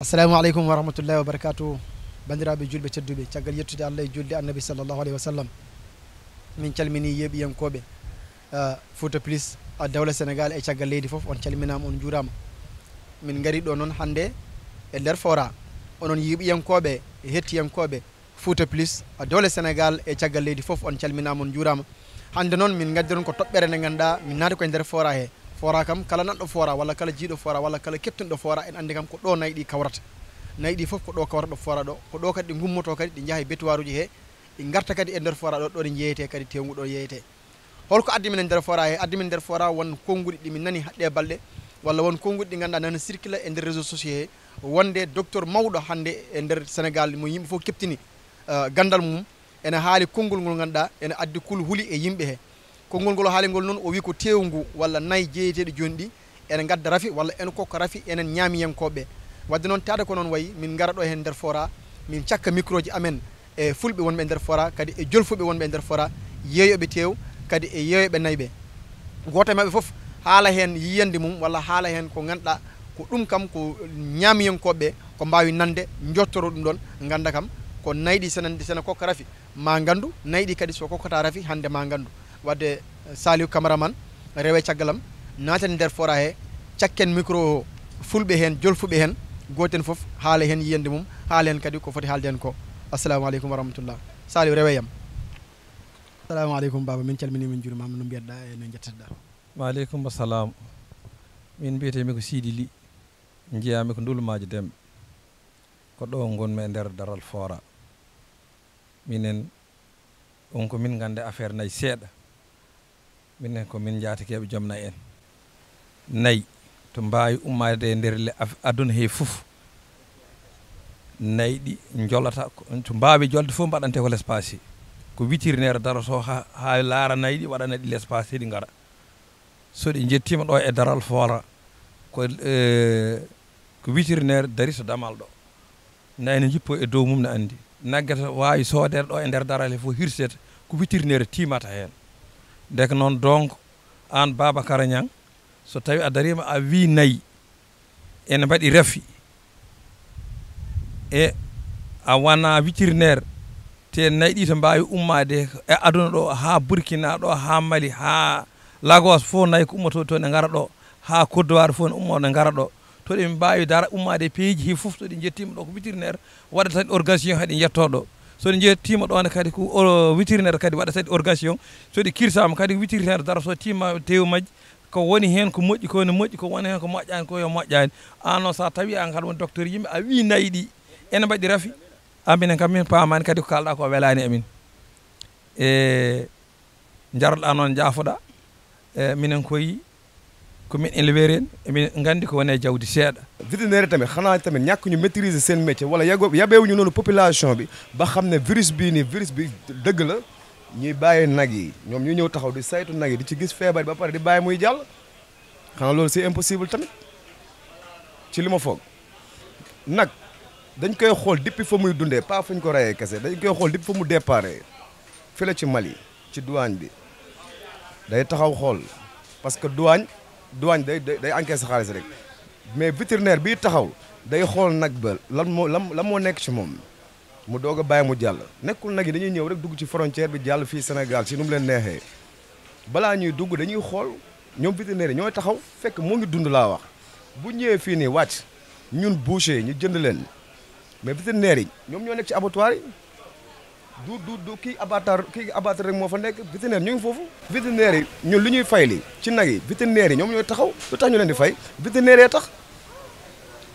Assalamu alaikum wa rahmatullahi wa barakatuh. Bandiraɓe julɓe tedduɓe, caggal yettude Allah e julde annabi sallallahu alayhi wa sallam, min calmini yeɓiyankoɓe Fouta plus a dawla Sénégal e caggal leydi foof. On calminama, on juurama. Min gari ɗo noon hande e nder Fora, onon yeɓiyankoɓe e hettiyankoɓe Fouta plus a dawla Sénégal e caggal leydi foof. On calminama, on juurama. Hande noon min gaddiron ko toɓɓere nde ganduɗa min naati koye nder Fora he. Fora kam kala nanɗo Fora walla kala jiiɗo Fora walla kala kettunɗo Fora en andi kam ko ɗo nayyi ɗi kawrata. Nayyi ɗi foof ko ɗo kawrata ɗo Fora ɗo, ko ɗo kadi ɗi gummoto kadi ɗi jaaha e betuwaruji he, ɗi garta kadi e nder Fora ɗo ɗi jeyete kadi tewngu ɗo yeyete. Holko addi min e nder Fora he? Addi min nder Fora won konguɗi ɗi min nani haɗɗe balɗe walla won konguɗi ɗi ganduɗa nana circule e nder réseaux sociaux he, wonde docteur mawɗo hande e nder Sénégal mo yimɓe fof keptini gandal mum ene haali konngol ngol ganduɗa ene addi kul huuli e yimɓe he. Konngol ngol haalingol noon o wi ko tewngu walla nayyi jeeyeteɗo joni ɗi ene gadda rafi walla ene kokka rafi enen ñaamiyankoɓe. Wadde noon taade ko noon wayi min gara ɗo hen nder Fora, min cakka micro ji amen e fulɓe wonɓe nder Fora kadi e jolfuɓe wonɓe nder Fora, yeeyoɓe tew kadi e yeeyoɓe nayɓe. Goto e mabɓe foof haala hen yiyande mum walla haala hen ko ganduɗa ko ɗum kam ko ñaamiyankoɓe ko mbawi nande jottoro ɗum ɗon ganda kam ko nayyi ɗi sene kokka rafi ma gandu, nayyi ɗi kadi so kokkata rafi hande ma gandu. Wadde Saliou cameraman rewe caggalam naten nder Fora he, cakken micro fulɓe hen jolfuɓe hen, goten foof haala hen yiyande mum, haala hen kadi ko foti haalde hen ko. Assalamu aleykum wa rahmatullah. Saliou reweyam. Assalamu aleykum baba, min calmini min juurimama, no mbiyatɗa e no jettetɗa? Wa aleykum assalam. Min mbiyetemi ko Sidi Ly, jeyami ko Ndulmaji Demɓe, ko ɗo gonmi e nder daral Fora. Minen on ko min gande affaire nayyi seeɗa, minen ko min jaatakeɓe joom nayyi en. Nayyi to mbawi ummade e nder aduna he fof, nayyi ɗi jolata to mbawi jolde fof mbaɗante ko l'espace ko witirnere daroto ha laara nayyi ɗi waɗana ɗi l'espace ɗi gara. So ɗi jettima ɗo e daral Fora ko witirnere dari to damal ɗo, nayyi ne jippo e dow mum ne andi. Naggata wawi soodere ɗo e nder daral he fof hirsete ko witirnere timata hen. Deke noon donc an Babacar Niang, so tawi a darima a wi nayyi ene mbaɗi rafi e a wana witirnere te nayyi ɗi to mbawi ummade e aduna ɗo ha Burkina ɗo ha Mali ha Lagos fof nayyi ko ummoto to ne gara ɗo ha Côte d'Ivoire fof ne ummo ne gara ɗo, to ɗi mbawi dara ummade e peeji he fof to ɗi jettima ɗo ko witirnere waɗata ɗi organisation haɗi jetto ɗo. So ɗi jettima ɗon kadi ko witirnere kadi waɗata ɗi organisation, so ɗi kirsama kadi witirnere dara so timma tew majji ko woni hen ko moƴƴi ko ne moƴƴi, ko woni hen ko moƴƴani ko yo moƴƴani. An noon sa tawi an kadi won docteur yimɓe a wi nayyi ɗi ene mbaɗi rafi, aminen kam min pamani kadi ko kalɗa ko welani amin e jarɗa noon jaafoɗa. Minen koyi komin éleveur en emin gandi ko wone jawdi seeɗa. Vétérinaire tamit xanaa tamit ñàkk ñu maîtriser seen métier wala yabeewuñu noonu population bi ba xam ne virus bii nii virus bi dëgg la, ñuy bàyyi nag yi ñoom ñu ñëw taxaw di saytu nag yi di ci gis feebar ba pare di bàyyi muy jàll. xanaa loolu c'est impossible tamit ci li ma foog. nag dañ koy xool depuis fa muy dundee pas fu ñu ko reyee kese, dañ koy xool depuis fa mu déparé fi la ci Mali ci douane bi day taxaw xool parce que douane day encaisse xaalis rek, mais vétérinaire bii taxaw day xool nag ba lan moo nekk ci moom mu doog a bàyyi mu jàll. Nekkul nag yi dañuy ñëw rek dugg ci frontière bi jàll fii Sénégal ci nu mu leen neexee. Balaa ñuy dugg dañuy xool ñoom vétérinaire yi ñooy taxaw fekk mu ngi dund laa wax. Bu ñëwee fii nii wàcc ñun boucher ñu jënd leen, mais vétérinaire yi ñoom ñoo nekk ci abattoir yi. du kii abattoir rek moo fa nekk, vétérinaire ñu ngi foofu. Vétérinaire yi ñun lu ñuy fay li ci nag yi vétérinaire yi ñoom ñooy taxaw, lu tax ñu leen di fay vétérinaire yee tax,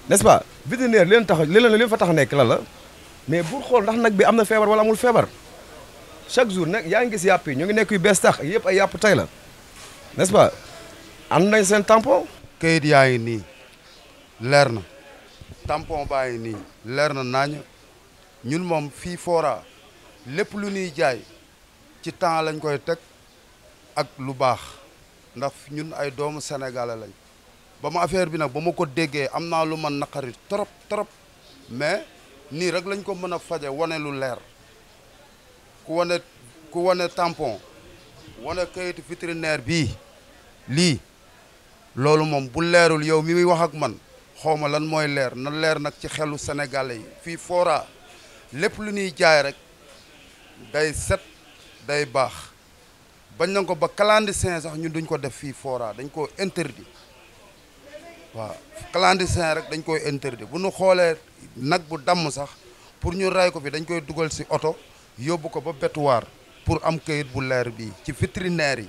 n'est-ce pas? Vétérinaire leen tax leen fa tax nekk la mais pour xool ndax nag bi am na feebar wala amul feebar. Chaque jour nag yaa ngi gis yàpp yi ñu ngi nekk yu bees tax yëpp ay yàpp tey la, n'est-ce pas? ànd nañ seen tampon. kayit yaa ngi nii leer na, tampon baa ngi nii leer na nañ. ñun moom fii Fora lépp lu ñuy jaay ci temps lañ koy teg ak lu baax, ndax ñun ay doomu sénégalais lañ. ba ma affaire bi nag ba ma ko déggee am naa lu man naqari trop trop, mais nii rek lañ ko mën a faje wane lu leer. ku wane tampon wane kayitu vétérinaire bii lii loolu moom bu leerul yow mi muy wax ak man xaw ma lan mooy leer na leer nag ci xelu sénégalais yi fii Fora lépp lu ñuy jaay rek day set day baax bañ nañ ko ba clandestin sax ñun duñ ko def fii Fora dañ ko interdit waaw clandestin rek dañ koy interdit bu ñu xoolee nag bu damm sax pour ñu ray ko fi dañ koy dugal ci oto yóbbu ko ba bétuwaar pour am kayit bu leer bii ci vétérinaire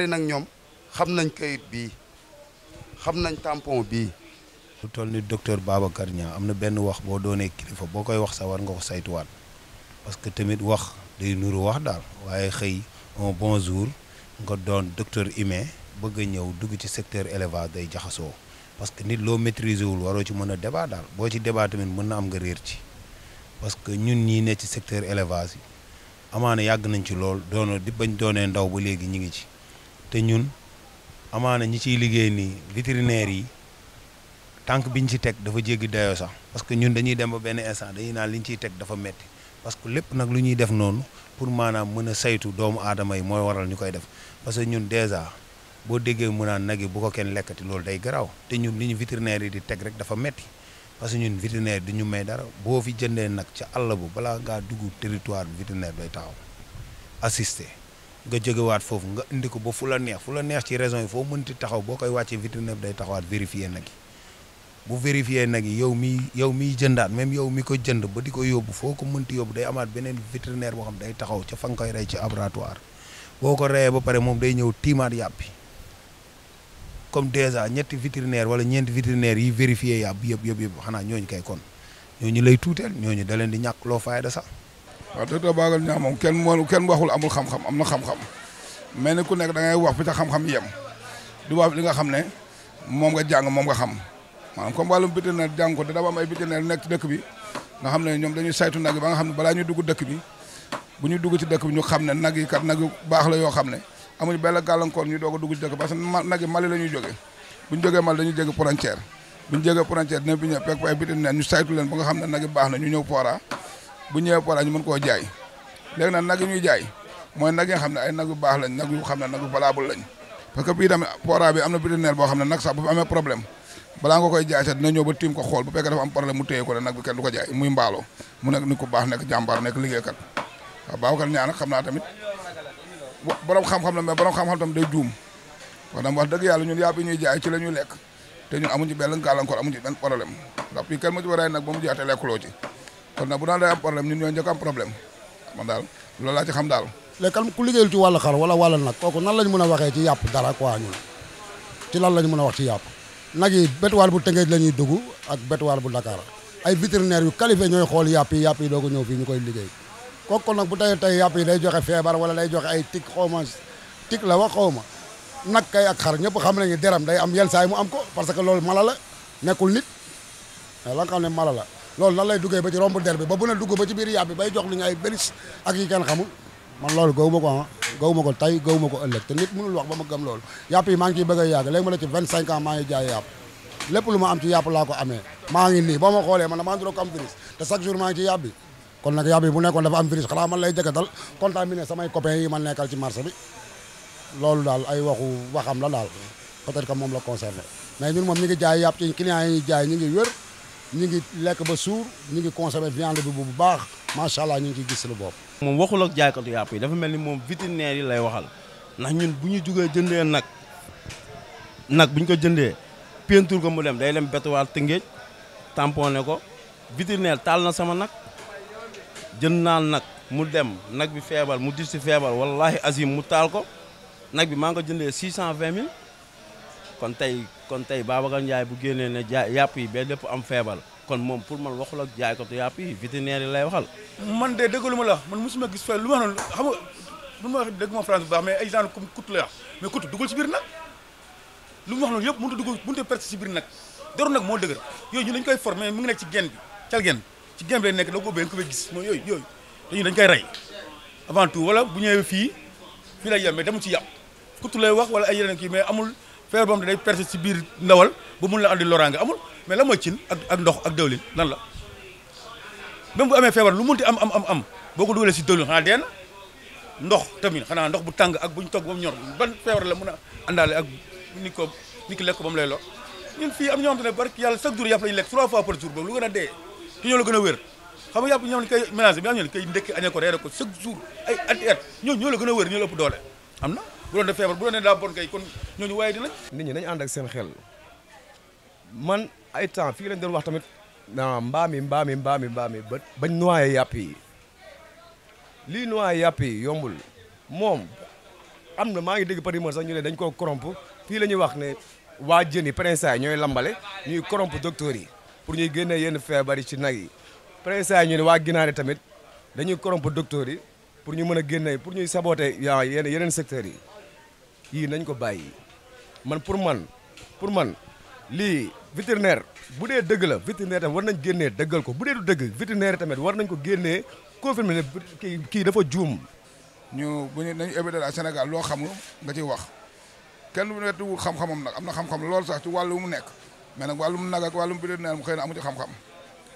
yi nag ñoom xam nañ kayit bii xam nañ tampon bii. lu toll ni docteur Babacar Niang am na benn wax boo doonee kilifa boo koy wax sax war nga ko saytuwaat parce que tamit wax day nuru wax daal waaye xëy un bon jour nga doon docteur humain bëgg a ñëw dugg ci secteur élevage day jaxasoo parce que nit loo maîtriser wul waroo ci mën a débat daal boo ci débat tamit mën na am nga réer ci parce que ñun ñii ne ci secteur élevage yi amaana yàgg nañ ci lool doono di bañ doonee ndaw ba léegi ñi ngi ci te ñun amaana ñi ciy liggéey nii vétérinaire yi tànk biñ ci teg dafa jéggi dayoo sax parce que ñun dañuy dem ba benn instant dañuy naan liñ ciy teg dafa metti parce que lépp nag lu ñuy def noonu pour maanaam mën a saytu doomu aadama yi mooy waral ñu koy def parce que ñun dèjà boo déggee mu naan nag yi bu ko kenn lekkati loolu day garaaw te ñun li ñu vétérinaire yi di teg rek dafa metti parce que ñun vétérinaire du ñu may dara boo fi jëndee nag ca àll bu balaa ngaa dugg territoire bi vétérinaire day taxaw assisté nga jógewaat foofu nga indi ko ba fu la neex ci raison yi foo mënti taxaw boo koy wàccee vétérinaire bi day taxawaat vérifier nag yi bu vérifier nag yi yow miy jëndaat même yow mi ko jënd ba di ko yóbbu foo ko mënti yóbbu day amaat beneen vétérinaire boo xam day taxaw ca fa nga koy rey ci laboratoire boo ko reyee ba pare moom day ñëw tiimaat yàppi comme déjà ñetti vétérinaire wala ñeenti vétérinaire yi vérifier yàpp yëpp xanaa ñooñu kay kon ñooñu lay tuuteel ñooñu da leen di ñàkk loo fayda sax. waaw docteur Babacar Niang moom kenn waxul amul xam-xam am na xam-xam mais ni ku nekk da ngay wax fi ta xam-xam yem di wax li nga xam ne moom nga jàng moom nga xam maanaam comme wàllum vétérinaire jàng ko dina am ay vétérinaire nekk ci dëkk bi nga xam ne ñoom dañuy saytu nag yi ba nga xam ne balaa ñu dugg dëkk bi bu ñu dugg ci dëkk bi ñu xam ne nag yi kat nag yu baax la yoo xam ne amuñu benn gàllankoor ñu doog a dugg ci dëkk parce que nag yi Mali la ñuy jógee bu ñu jógee Mali dañuy jéggi frontière bu ñu jógee frontière dina bi ñëw fekk ay vétérinaire ñu saytu leen ba nga xam ne nag yi baax na ñu ñëw Fora bu ñëwee Fora ñu mën koo jaay léegi nag nag yi ñuy jaay mooy nag yi nga xam ne ay nag yu baax lañ nag yu xam ne nag yu valable lañ parce que bii tamit Fora bi am na vétérinaire boo xam ne nag sax bu fi amee problème balaa nga koy jaay sax dina ñëw ba tiim ko xool bu fekkee dafa am problème mu téye ko ne nag bi kenn du ko jaay muy mbaaloo mu nekk nit ku baax nekk jàmbaar nekk liggéeykat waaw Babacar Niang nag xam naa tamit borom xam-xam la mais borom xam-xam tamit day juum wax dama wax dëgg yàlla ñun yàpp yi ñuy jaay ci la ñuy lekk te ñun amuñu benn gàllankoor amuñu benn problème ndax fii kenn mu ci waree nag ba mu jaatee lekkuloo ci kon nag bu daan day am problème ñun ñoo njëkk am problème man daal loolu laa ci xam daal léegi kan ku liggéeyul ci wàllu xar wala wàllu nag kooku nan lañ mën a waxee ci yàpp dara quoi ñun ci lan lañ mën a wax ci yàpp nag yi bétuwaar bu Tëngéej la ñuy dugg ak bétuwaar bu Dakar ay vétérinaire yu qualifié ñooy xool yàpp yi doo ko ñëw fii ñu koy liggéey kooku nag bu tey yàpp yi day joxe feebar wala day joxe ay tic xawma tic la wax xawma nag kay ak xar ñëpp xam nañu deram day am yenn saa yi mu am ko parce que loolu mala la nekkul nit la nga xam ne mala la loolu nan lay duggee ba ci romb der bi ba bu na dugg ba ci biir yàpp bi bay jox li ñu ay béris ak yi kenn xamul man loolu gaw ma ko tey gaw ma ko ëllëg te nit mënul wax ba ma gëm loolu yàpp yi maa ngi ciy bëgg a yàgg léegi ma la ci 25 ans maa ngi jaay yàpp lépp lu ma am ci yàpp laa ko amee maa ngi nii boo ma xoolee man damaa nduroo ko am virus te chaque jour maa ngi ci yàpp bi kon nag yàpp yi bu nekkoon dafa am virus xanaa man lay jëkkatal contaminé samay copains yi man nekkal ci marché bi loolu daal ay waxam la daal peut-être que moom la concerné mais ñun moom ñi ngi jaay yàpp ci clients yi ñuy jaay ñu ngi wér ñu ngi lekk ba suur ñu ngi consommé viande bi bu baax macha allah ñu ngi ciy gis lu bopp. moom waxul ak jaaykatu yàpp yi dafa mel ni moom vétérinaire yi lay waxal ndax ñun bu ñu jugee jëndee nag bu ñu ko jëndee peinture ko mu dem day dem bétuwaar Tëngéej tamponné ko vétérinaire taal na sama nag jënd naa nag mu dem nag bi feebar mu dis si feebar wallahi azim mu taal ko nag bi maa ngi ko jëndee 620 000 kon tey Babacar Ndiaye bu génnee ne jaay yàpp yi ba lépp am feebar kon moom pour man waxul ak jaaykatu yàpp yi vétérinaire yi lay waxal. man de dëgg lu ma la wax man mosuma gis fee lu ma noonu xam nga lu ma wax dëgg ma France bu baax mais ay genre comme kutt la wax mais kutt dugal ci biir nag lu mu wax noonu yëpp mënut a perte ci biir nag daru nag moo dëgër yooyu ñu dañ koy formé mu ngi nekk ci genn bi cal genn ci genn bi lay nekk da ko ubbee nga ko fay gis mooy yooyu dañ koy rey avant tout wala bu ñëwee fii lay yem mais demul ci yàpp kutt lay wax wala ay yeneen kii mais amul feebar boo xam ne day perte ci biir ndawal ba mun la andi loraange amul mais la mooy cin ak ndox ak dawlin lan la même bu amee feebar lu munti am boo ko dugalee si dawlin xanaa dee na ndox tamit xanaa ndox bu tàng ak bu ñu togg ba mu ñor ban feebar la mun a àndaale ak ni ki lekk ba mu lay lor ñun fii am ñoo xam ne barki yàlla chaque jour yàpp lañu lekk 3 fois par jour boobu lu gën a dee ci ñoo la gën a wér xam nga yàpp ñoo ne koy mélange bi am ñoo ne koy ndekki añee ko reere ko chaque jour ay at ñoo la gën a wér ñoo la ëpp doole am na bu doon def feebar bu doon ne daa bon kay kon ñooñu waaye dinañ nit ñi nañu ànd ak seen xel man ay temps fii lañ doon wax tamit mbaam yi ba bañ noyé yàpp yi lii noyé yàpp yi yombul moom am na maa ngi dégg par rumeur sax ñu ne dañ koo corrompre fii la ñuy wax ne waa jën yi prince ñooy lambale ñuy corrompre docteur yi pour ñuy génnee yenn feebar yi ci nag yi prince ñu ne waa ginaar yi tamit dañuy corrompre docteur yi pour ñu mën a génne pour ñuy saboter yeneen secteurs yi yii nañ ko bàyyi pour man lii vétérinaire bu dee dëgg la vétérinaire tamit war nañ génnee dëggal ko bu dee du dëgg vétérinaire tamit war nañ ko génnee confirmer ne kii dafa juum. ñu bu ñu nañu éviter à Sénégal loo xamul nga ciy wax kenn du nettiwul xam-xamam nag am na xam-xam lool sax ci wàllu mu nekk mais nag wàllum nag ak wàllum vétérinaire mu xëy na amu ci xam-xam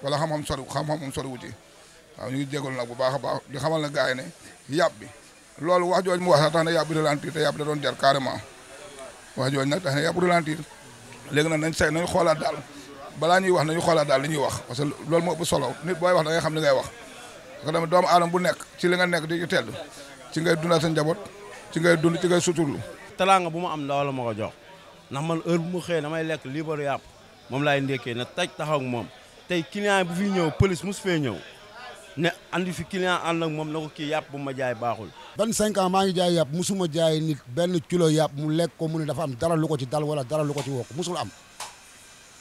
wala xam-xamam soriwu ci waaw ñu ngi jégalu nag bu baax a baax di xamal na gars yi ne yàpp bi loolu wax jooj mu wax sax tax na yàpp bi ralentir te yàpp da doon jar carrément wax jooj nag tax na yàpp ralentir léegi nag nañ xoolaat daal balaa ñuy wax nañu xoolaat daal li ñuy wax parce que loolu moo ëpp solo nit booy wax da ngay xam li ngay wax parce que tamit doomu aadama bu nekk ci li nga nekk di ci tedd ci ngay dundal sa njaboot ci ngay dund ci ngay suturlu talaanga bu ma am ndaw la ma ko jox ndax man heure bu mu xëyee damay lekk liibaru yàpp moom laay ndékkee na taj taxaw ak moom tey client bu fi ñëw police mus fee ñëw ne andi fi client ànd ak moom na ko kii yàpp bu ma jaay baaxul 25 ans maa ngi jaay yàpp musuma jaay nit benn kilo yàpp mu lekk ko mu ne dafa am dara lu ko ci dal wala dara lu ko ci wokk musul am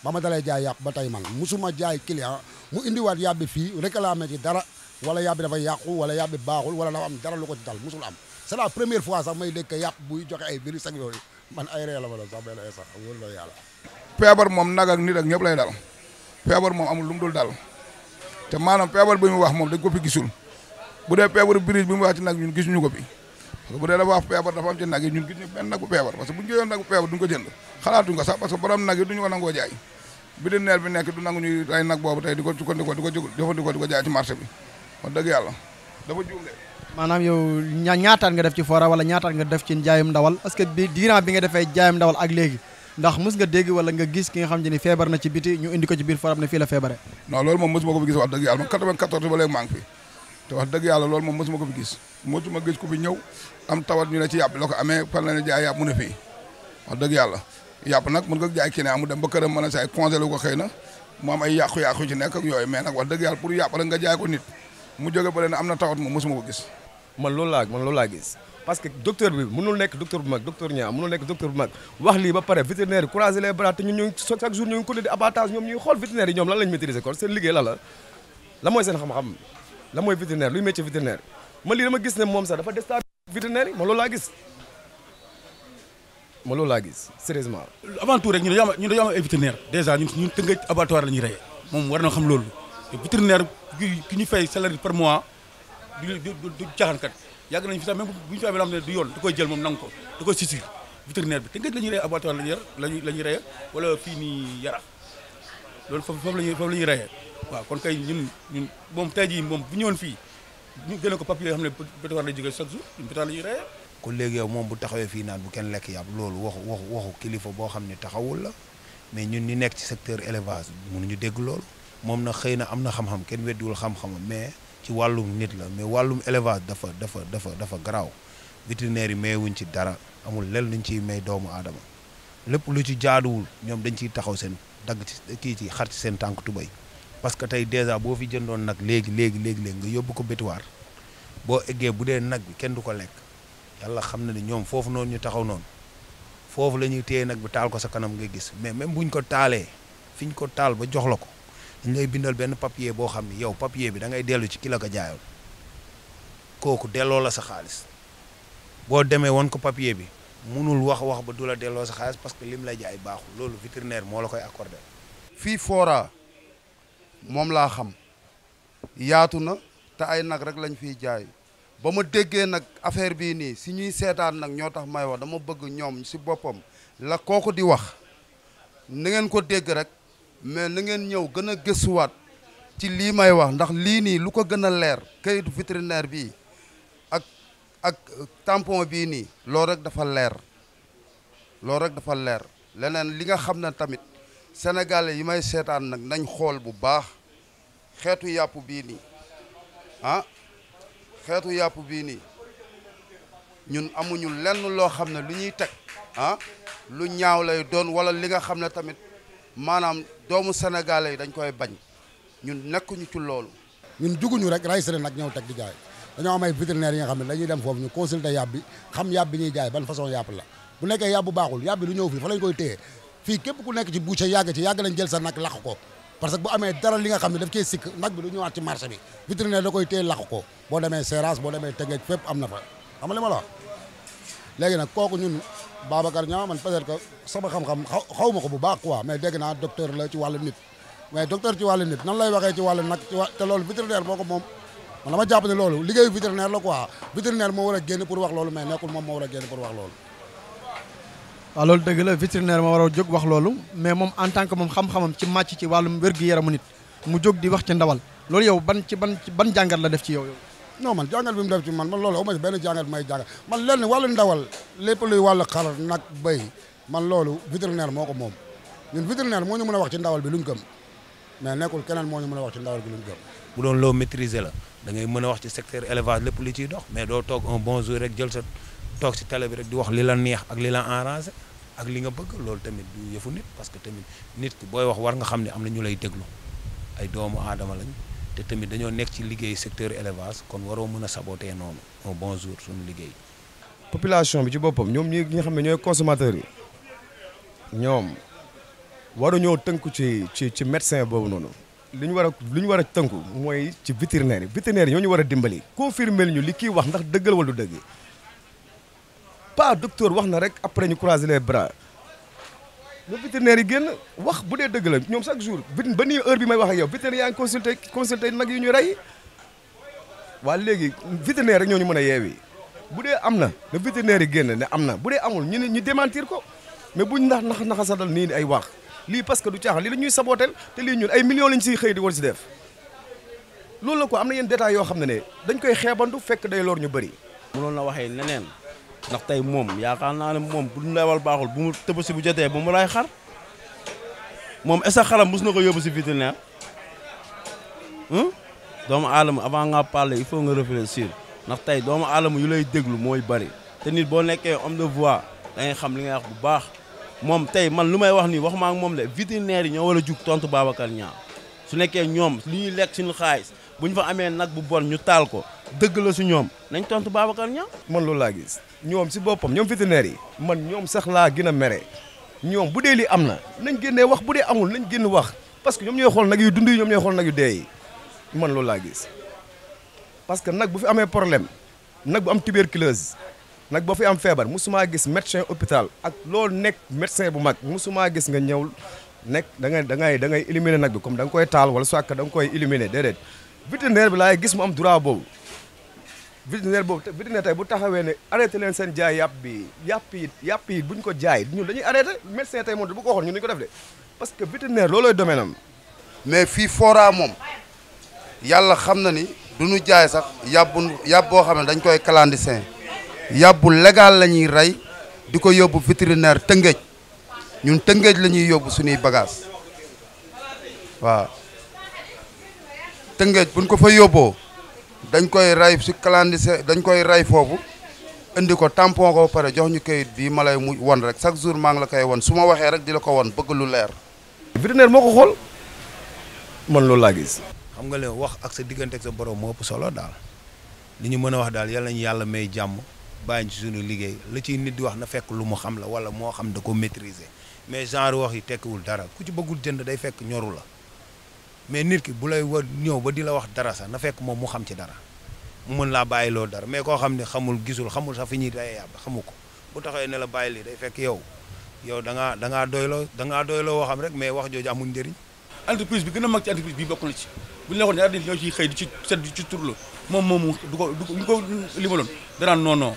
ba ma dalee jaay yàpp ba tey man musuma jaay client mu indiwaat yàpp bi fii réclamé ci dara wala yàpp bi dafa yàqu wala yàpp bi baaxul wala dafa am dara lu ko ci dal musul am c'est la première fois sax may dégg que yàpp buy joxe ay virus ak yooyu man ay ree la ma doon sax benn sax wóor na yàlla feebar moom nag ak nit ak ñëpp lay dal feebar moom amul lu mu dul dal te maanaam feebar bi mu wax moom dañ ko fi gisul bu dee feebaru virus bi mu wax ci nag ñun gisuñu ko fi parce que bu dee dafa wax feebar dafa am ci nag yi ñun gisuñu benn nag bu feebar parce que bu ñu jëyoon nag bu feebar duñ ko jënd xalaatuñ ko sax parce que borom nag yi duñu ko nangoo jaay bi di neer bi nekk du nangu ñuy ay nag boobu tey di ko sukkandikoo di ko jëfandikoo di ko jaay ci marché bi wax dëgg yàlla dafa juum de maanaam yow ñaataat nga def ci Fora wala ñaataat nga def ci jaayum ndawal est-ce que bi diiran bi nga defee jaayum ndawal ak léegi ndax mës nga dégg wala nga gis ki nga xam ne ni feebar na ci biti ñu indi ko ci biir Fora ne fii la feebare non loolu moom mësuma ko fi gis wax dëgg yàlla man 94 ba léegi maa ngi fi te wax dëgg yàlla loolu moom mësuma ko fi gis mësuma gis ku fi ñëw am tawat ñu ne ci yàpp la ko amee fan la ne jaay yàpp mu ne fii wax dëgg yàlla yàpp nag mën nga jaay client mu dem ba këram mën a say congelé ko xëy na mu am ay yàqu-yàqu ci nekk ak yooyu mais nag wax dëgg yàlla pour yàpp rek nga jaay ko nit mu jóge ba leen am na tawat moom mësuma ko gis man loolu laa gis parce que docteur bi mënul nekk docteur bu mag docteur Niang mënul nekk docteur bu mag wax lii ba pare vétérinaire yi croiser les bras te ñun ñu chaque jour ñu ngi continuer di abattage ñoom ñuy xool vétérinaire yi ñoom lan lañ maîtriser kon seen liggéey la mooy seen xam-xam la mooy vétérinaire luy métier vétérinaire man lii dama gis ne moom sax dafa déstabiliser vétérinaire yi man loolu laa gis sérieusement avant tout rek ñu dañoo am ay vétérinaire déjà ñun Tëngéej abattoir la ñuy reyee moom war na xam loolu vétérinaire ki ñu fay salaire par mois du caaxaankat yàgg nañu fi sax même bu ñu fi amee loo xam ne du yoon da koy jël moom nangu ko da koy sisir vétérinaire bi Tëngéej la ñuy reyee abattoir la ñuy reyee wala fii nii Yara loolu foofu la ñuy reyee waaw kon kay ñun moom tey jii moom bu ñëwoon fii ñu gën a ko papier yoo xam ne bétuwaar lay jógee chaque jour ñun bétuwaar la ñuy reyee kon léegi yow moom bu taxawee fii naan bu kenn lekk yàpp loolu waxu kilifa boo xam ne taxawul la mais ñun ñi nekk ci secteur élevage mënuñu dégg loolu moom na xëy na am na xam-xam kenn weddiwul xam-xamam mais ci wàllum nit la mais wàllum élevage dafa garaaw vétérinaire yi mayewuñ ci dara amul lenn luñ ciy may doomu aadama lépp lu ci jaaduwul ñoom dañ ciy taxaw seen dagg ci kii ci xar ci seen tànk tubay parce que tey dèjà boo fi jëndoon nag léegi nga yóbbu ko bétuwaar boo eggee bu dee nag bi kenn du ko lekk yàlla xam na ni ñoom foofu noonu ñu taxaw noonu foofu la ñuy téye nag bi taal ko sa kanam nga gis mais même buñ ko taalee fi ñu ko taal ba jox la ko dañ lay bindal benn papier boo xam ni yow papier bi da ngay dellu ci ki la ko jaayoon kooku delloo la sa xaalis boo demee woon ko papier bi munul wax ba du la delloo sa xaalis parce que lim lay jaay baaxul loolu vétérinaire moo la koy accordé. fii Fora moom laa xam yaatu na te ay nag rek lañ fiy jaay ba ma déggee nag affaire bii nii si ñuy seetaan nag ñoo tax may wax dama bëgg ñoom si boppam la kooku di wax na ngeen ko dégg rek mais na ngeen ñëw gën a gëstuwaat ci lii may wax ndax lii nii lu ko gën a leer kayitu vétérinaire bii ak tampon bii nii loolu rek dafa leer leneen li nga xam ne tamit sénégalais yi may seetaan nag nañ xool bu baax xeetu yàpp bii nii xeetu yàpp bii nii ñun amuñu lenn loo xam ne lu ñuy teg lu ñaaw lay doon wala li nga xam ne tamit maanaam doomu sénégalais yi dañ koy bañ ñun nekkuñu ci loolu. ñun juguñu rek ray sene nag ñëw teg di jaay dañoo am ay vétérinaires yi nga xam ne dañuy dem foofu ñu consulter yàpp bi xam yàpp bi ñuy jaay ban façon yàpp la bu nekkee yàpp bu baaxul yàpp bi du ñëw fii fa lañ koy téye fii képp ku nekk ci boucher yàgg nañ jël sa nag lakk ko parce que bu amee dara li nga xam ne daf cee sikk nag bi du ñëwaat ci marché bi vétérinaire da koy téye lakk ko boo demee Seras boo demee Tëngéej fépp am na fa xam nga li ma la wax léegi nag kooku ñun Babacar Niang man peut-être que sama xam-xam xaw ma ko bu baax quoi mais dégg naa docteur la ci wàllu nit mais docteur ci wàllu nit nan lay waxee ci wàllu nag te loolu vétérinaire moo ko moom man dama jàpp ne loolu liggéeyu vétérinaire la quoi vétérinaire moo war a génn pour wax loolu mais nekkul moom moo war a génn pour wax loolu. waaw loolu dëgg la vétérinaire moo war a jóg wax loolu mais moom en tant que moom xam-xamam ci màcc ci wàllum wér-gu-yaramu nit mu jóg di wax ci ndawal loolu yow ban jàngat la def ci yow. non man jàngat bi mu def ci man loolu amu ma benn jàngat bi may jàngat man lenn wàllu ndawal lépp luy wàllu xar nag béy man loolu vétérinaire moo ko moom ñun vétérinaire moo ñu mën a wax ci ndawal bi luñ gëm mais nekkul keneen moo ñu mën a wax ci ndawal bi luñ gëm. bu doon loo maîtriser la da ngay mën a wax ci secteur élevage lépp li ciy dox mais doo toog un bon jour rek jël sa toog si télé bi rek di wax li la neex ak li la arrangé ak li nga bëgg loolu tamit du yëfu nit parce que tamit nit ki booy wax war nga xam ne am na ñu lay déglu ay doomu aadama lañ te tamit dañoo nekk ci liggéey secteur élevage kon waroo mën a saboter noonu un bon jour suñu liggéey. population bi ci boppam ñoom ñi nga xam ne ñooy consommateurs yi ñoom waruñoo tënku ci médecin boobu noonu li ñu war a tënku mooy ci vétérinaire yi ñoo ñu war a dimbali. confirmer ñu li kii wax ndax dëggal wala du dëgg pas docteur wax na rek après ñu croiser les bras le vétérinaire yi génn wax bu dee dëgg la ñoom chaque jour ba nii heure bi may wax ak yow vétérinaire yaa ngi consulté nag yu ñu rey waa léegi vétérinaire rek ñoo ñu mën a yeewi bu dee am na le vétérinaire yi génn ne am na bu dee amul ñu démentir ko mais buñ naxasatal nii ay wax lii parce que du caaxaan lii la ñuy saboteel te lii ñun ay millions lañ siy xëy di war si def loolu la ko am na yenn détails yoo xam ne dañ koy xeebandu fekk day lor ñu bëri. mënoon na waxee neneen ndax tey moom yaakaar naa ne moom bu ndawal baaxul bu mu tëbasi bu jotee bu mu ray xar moom est-ce que xaram mos na ko yóbbu si vétérinaire doomu aadama avant nga parler il faut nga réfléchir ndax tey doomu aadama yu lay déglu mooy bari te nit boo nekkee homme de voix da ngay xam li ngay wax bu baax moom tey man lu may wax nii waxuma ak moom de vétérinaire yi ñoo war a jug tontu Babacar Niang su nekkee ñoom li ñuy lekk suñu xaalis bu ñu fa amee nag bu bon ñu taal ko dëgg la su ñoom nañ tontu Babacar Niang. man loolu laa gis ñoom si boppam ñoom vétérinaire yi man ñoom sax laa gën a mere ñoom bu dee lii am na nañ génnee wax bu dee amul nañ génn wax parce que ñoom ñooy xool nag yu dund yi ñoom ñooy xool nag yu dee yi man loolu laa gis parce que nag bu fi amee problème nag bu am tuberculose nag boo fi am feebar musuma gis médecin hôpital ak loolu nekk médecin bu mag musuma gis nga ñëw nekk da ngay éliminer nag bi comme da nga koy taal wala soit que da nga koy éliminer déedéet vétérinaire bi laay gis mu am droit boobu vétérinaire tey bu taxawee ne arrêté leen seen jaay yàpp yi buñ ko jaay ñun dañuy arrêté médecin tey moom bu ko waxoon ñun dañu ko def de parce que vétérinaire loolooy domaine am. mais fii Fora moom yàlla xam na ni du ñu jaay sax yàpp boo xam ne dañ koy clandestin yàpp légal la ñuy rey di ko yóbbu vétérinaire Tëngéej ñun Tëngéej la ñuy yóbbu suñuy bagage waaw Tëngéej buñ ko fa yóbboo dañ koy rey si clandestin dañ koy rey foofu indi ko tampon ko ba pare jox ñu kayit bii ma lay mu won rek chaque jour maa ngi la koy won su ma waxee rek di la ko won bëgg lu leer. vétérinaire moo ko xool man loolu laa gis. xam nga leen wax ak sa diggante ak sa borom moo ëpp solo daal li ñu mën a wax daal yal nañu yàlla may jàmm bàyyi ci suñu liggéey la ciy nit di wax na fekk lu mu xam la wala moo xam da ko maîtriser mais genre wax yi tekkiwul dara ku ci bëggul jënd day fekk ñoru la mais nit ki bu lay war ñëw ba di la wax dara sax na fekk moom mu xam ci dara mu mën laa bàyyi loo dara mais koo xam ne xamul gisul xamul sax fi ñuy day yàbb xamu ko bu taxawee ne la bàyyi lii day fekk yow da ngaa doyloo woo xam rek mais wax jooju amul njëriñ. entreprise bi gën a mag ci entreprise bi bokk na ci bu ñu la waxoon ñaar nit ñoo ciy xëy di ci set ci turlo moom du ko limaloon danaan non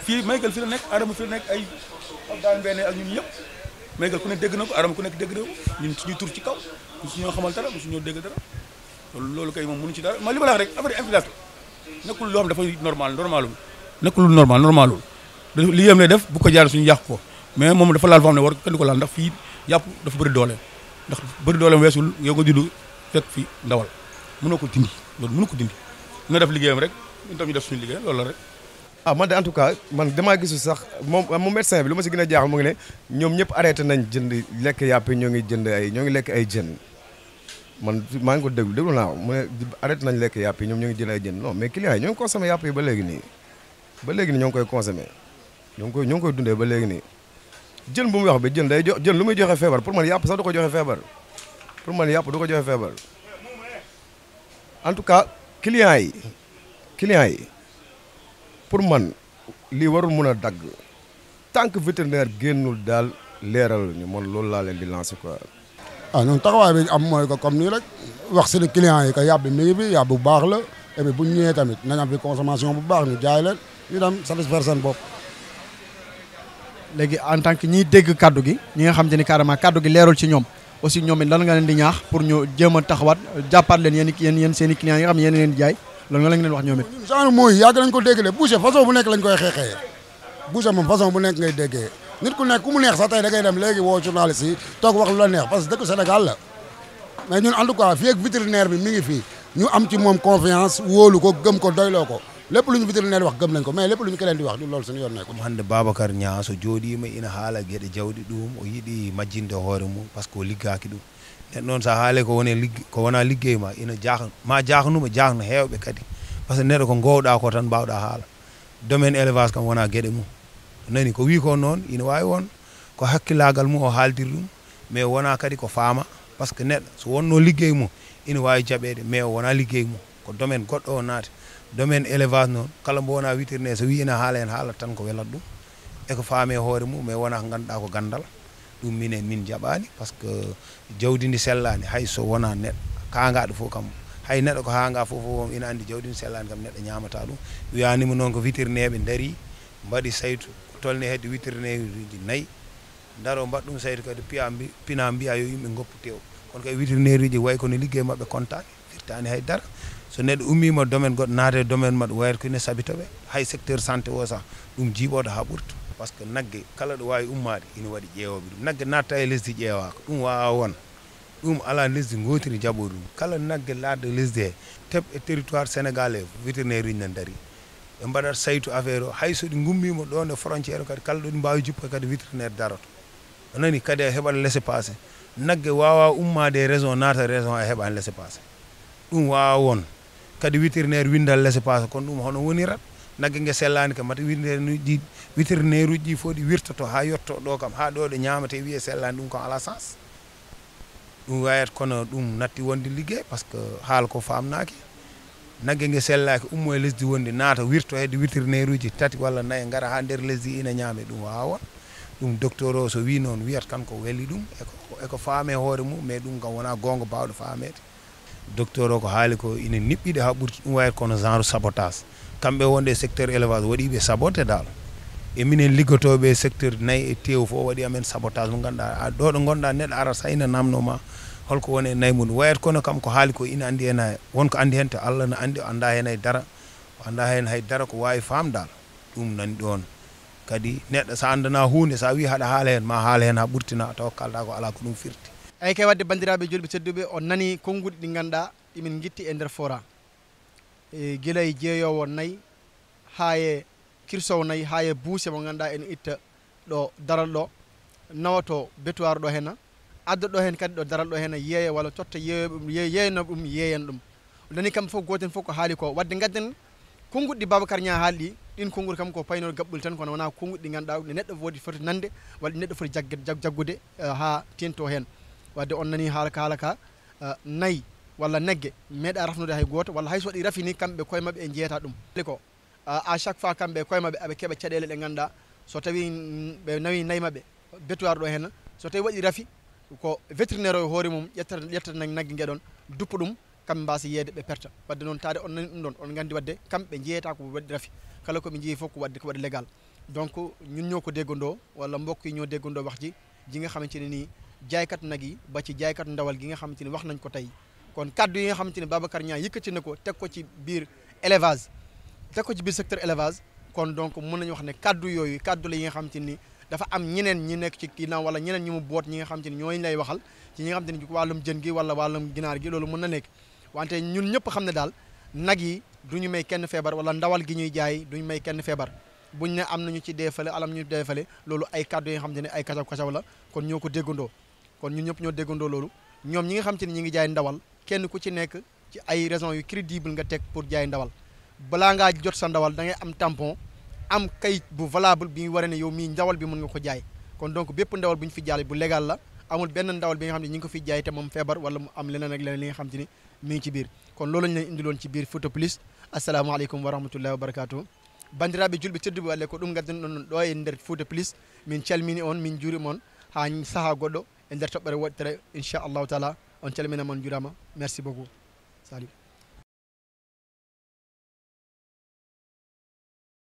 fii Maygal fi la nekk Adama fi la nekk ay daan benn ak ñun ñëpp Maygal ku ne dégg na ko Adama ku nekk dégg na ko ñun suñuy tur ci kaw ñu suñoo xamal dara ñu suñoo dégg dara loolu kay moom mënu ci dara ma li ma la wax rek affaire influence nekkul loo xam dafa normalul nekkul lu normalul li yem lay def bu ko jaar suñu yàq ko mais moom dafa laal foo xam ne war kenn du ko laal ndax fii yàpp dafa bëri doole ndax bëri dooleem weesul yow nga judd fekk fi ndawal mënoo ko dindi loolu mënoo ko dindi nga def liggéeyam rek ñun tam ñu def suñu liggéey loolu la rek. ah man de en tout cas man damaa gisu sax moom médecin bi lu ma si gën a jaaxal mu ngi ne ñoom ñëpp arrêté nañ jënd lekk yàpp ñoo ngi lekk ay jën man maa ngi ko déglu naa mu ne arrêté nañ lekk yàpp yi ñoom ñoo ngi jënd ay jën non mais clients yi ñoo ngi consommé yàpp yi ba léegi nii ñoo ngi koy consommé ñoo ngi koy dundee ba léegi nii jën bu muy wax ba jën day jën lu muy joxe feebar pour man yàpp sax du ko joxe feebar pour man yàpp du ko joxe feebar en tout cas clients yi pour man lii warul mun a dagg tant que vétérinaire génnul daal leeral ñu man loolu laa leen di lancer quoi. ah ñun taxawaay bi am mooy que comme nii rek wax si clients yi que yàpp bi mi ngi fi yàpp bu baax la et puis bu ñu ñëwee tamit nañ am fi consommation bu baax ñu jaay leen ñu dem satisfaire seen bopp. léegi en tant que ñiy dégg kaddu gi ñi nga xam te ni carrément kaddu gi leerul ci ñoom aussi ñoom it lan nga leen di ñaax pour ñu jéem a taxawaat jàppaat leen yéen seen i clients yi nga xam ne yéen leen di jaay loolu nga leen wax ñoom it. genre mooy yàgg nañ ko dégg de boucher façon bu nekk lañ koy xeexee boucher moom façon bu nekk ngay déggee nit ku nekk ku mu neex sax tey da ngay dem léegi woo journaliste yi toog wax lu la neex parce que dëkk Sénégal la mais ñun en tout cas fii ak vétérinaire bi mi ngi fii ñu am ci moom confiance wóolu ko gëm ko doyloo ko lépp lu ñu vétérinaire wax gëm nañ ko mais lépp lu ñu keneen di wax ñun loolu suñu yoon nekk. comme hannde Babacar Niang so jooɗima ina haala gueɗe jawɗi ɗum o yiiɗi majjinde hoore mum par ce que o liggaaki ɗum nden noon so haale ko wona liggey ma ina ma jaahnuma jaahno heewɓe kadi par ce que neɗɗo ko gowɗa ko tan mbawɗa haala domaine élevage kam wona gueɗe mum nani ko wi ko noon ina wawi won ko hakkillagal mum o haaldiri ɗum mais wona kadi ko faama par ce que neɗɗo so wonno liggey mum ina wawi jaɓede mais o wona liggey mum ko domaine goɗɗo o naati domaine élevage noon kala mbo wona vétérinaire so wi ina haala hen haalat tan ko welat ɗum eko faame hoore mum mais wona ko ganduɗa ko gandal ɗum minen min jaɓani par ce que jawdi ndi sellani hay so wona neɗɗo kangaɗo fof kam hay neɗɗo ko hanga fof ina andi jawdi ndi sellani kam neɗɗo ñamata ɗum wiyanima noon ko vétérinaire ɓe daari mbaɗi saytu ko tolni hedde vétérinaire uji 4 daro mbaɗɗum saytu kadi pina mbiya yo yimɓe goppu tew kono kay vétérinaire uji way kono liggey mabɓe contani firtani haydara so neɗɗo ummima domaine goɗɗo naate domaine maɗa wayata koine sabitoɓe hay secteur santé o sah ɗum jiiɓoɗo ha ɓurta par ce que nagge kala ɗo wawi ummade ina waɗi ƴeewoɓe ɗum nagge natta e lesdi ƴeewaka ɗum wawa won ɗum ala lesdi gotiri jaɓo ɗum kala nagge ladde lesdi he teɓ e territoire sénégalais vétérinaire uji nan daari ɓe mbaɗat saytu affaire o hay so ɗi gummima ɗon e frontiére kadi kala ɗo ɗi mbawi juppa kadi vétérinaire daroto anani kadi a heɓat laissé passé nagge wawa ummade e raison naata raison a heɓani laissé passé ɗum wawa won kadi vétérinaire windal laissé passé kono ɗum hono wonirat nagge nge sellani kam mata vétérinaire uji ɗi fof ɗi wirtoto ha yetto ɗo kam ha ɗo ɗe ñamate wiye sellani ɗum kam ala sens ɗum wayat kono ɗum natti wonde liggey par ce que haala ko famnaki nagge nge sellaki ummo e lesdi wonde naata wirto hedde vétérinaire uji 3 walla 4 gara ha nder lesdi ina ñaame ɗum wawa won ɗum docteur o so wi noon wiyat kan ko weeli ɗum eko faame hoore mum mais ɗum kam wona gonga bawɗo famede docteur o ko haali ko ina niɓɓiɗe ha ɓurti ɗum wayat kono genre sabotage kamɓe wonde secteur élevage waɗiɓe saboté dal e minen liggotoɓe secteur 4 e tew fof waɗi amen sabotage mo ganduɗa ɗo ɗo gonɗa neɗɗo ara sa ina namnoma holko woni e nayyi mum wayat kono kam ko haali ko ina andi hen wonko andi hen to Allah no andi o anda hen haydara o anda hen haydara ko wawi famdal ɗum nani ɗon kadi neɗɗo sa andana hunde sa wi haɗa haala hen ma haala hen ha ɓurtina taw kalɗa ko ala ko ɗum firti eyi kay wadde bandiraɓe julɓe tedduɓe on nani konnguɗi ɗi ganduɗa ɗimin guitti e nder Fora e guila e jeeyowo nayyi ha e kirsowo nayyi ha e buuse mo ganduɗa ene itta ɗo daral ɗo nawato betuwar ɗo henna adda ɗo hen kadi ɗo daral ɗo henna yeeya walla totta yeeyano ɗum yeeyan ɗum nani kamɓe fof goten fof ko haali ko wadde gadden konnguɗi Babacar Niang haali ɗi ɗin konnguɗi kam ko paynol gaɓɓuli tan kono wona konnguɗi ɗi ganduɗa ɗe neɗɗo wodi foti nande walla neɗɗo foti jaggude ha tento hen wadde on nani haala ka nayyi walla negge meeɗa rafnude hay goto walla hay so waɗi rafini kamɓe koye mabɓe e jeeyata ɗum ko à chaque fois kamɓe koye mabɓe aɓe keeɓa caɗele ɗe ganduɗa so tawi ɓe nawi nayyi mabɓe betuwar ɗo henna so tawi waɗi rafi ko vétérinaire o hoore mum ƴettata naggue gueɗon duppa ɗum kamɓe mbasa yeeyde ɓe perta wadde noon taade on nani ɗum ɗon on gandi wadde kamɓe jeeyata ko waɗi rafi kala koɓe jeeyi fof ko waɗi légal donc ñun ñoo ko déggandoo walla mbokk yi ñoo déggandoo wax ji nga xamante ne nii jaaykat nag yi ba ci jaaykat ndawal gi nga xamante ni wax nañ ko tey kon kaddu yi nga xamante ni Babacar Niang yëkkati na ko teg ko ci biir élevage teg ko ci biir secteur élevage kon donc mën nañu wax ne kaddu yooyu kaddu la yi nga xamante ni dafa am ñeneen ñi nekk ci ginnaaw wala ñeneen ñi mu boot ñi nga xam te ni ñooñu lay waxal ci ñi nga xam te ni wàllum jën gi wala wàllum ginaar gi loolu mën na nekk wante ñun ñëpp xam ne daal nag yi du ñu may kenn feebar wala ndawal gi ñuy jaay duñu may kenn feebar buñ ne am nañu ci deefale alam ñu deefale loolu ay kàddu yi nga xam te ne ay kacaw la kon ñoo ko déggandoo kon ñun ñëpp ñoo déggandoo loolu ñoom ñi nga xam te ni ñi ngi jaay ndawal kenn ku ci nekk ci ay raisons yu crédible nga teg pour jaay ndawal balaa ngaa jot sa ndawal da ngay am tampon am kayit bu valable bi ñu waree ne yow mii ndawal bi mën nga ko jaay kon donc bépp ndawal bu ñu fi jaay bu légal la amul benn ndawal bi nga xam ne ñi ngi ko fi jaay te moom feebar wala mu am leneen ak leneen li nga xam te ni mi ngi ci biir kon loolu lañ leen indiloon ci biir Fouta Plus assalamu aleykum wa rahmatullahi wa barakatuh bandiraɓe julɓe tedduɓe walle ko ɗum gaddan ɗon ɗo e nder Fouta Plus min calmini on min juurima on ha saaha goɗɗo e nder toɓɓere woɗtere inchallahu taala on calminama on juurama merci beaucoup salut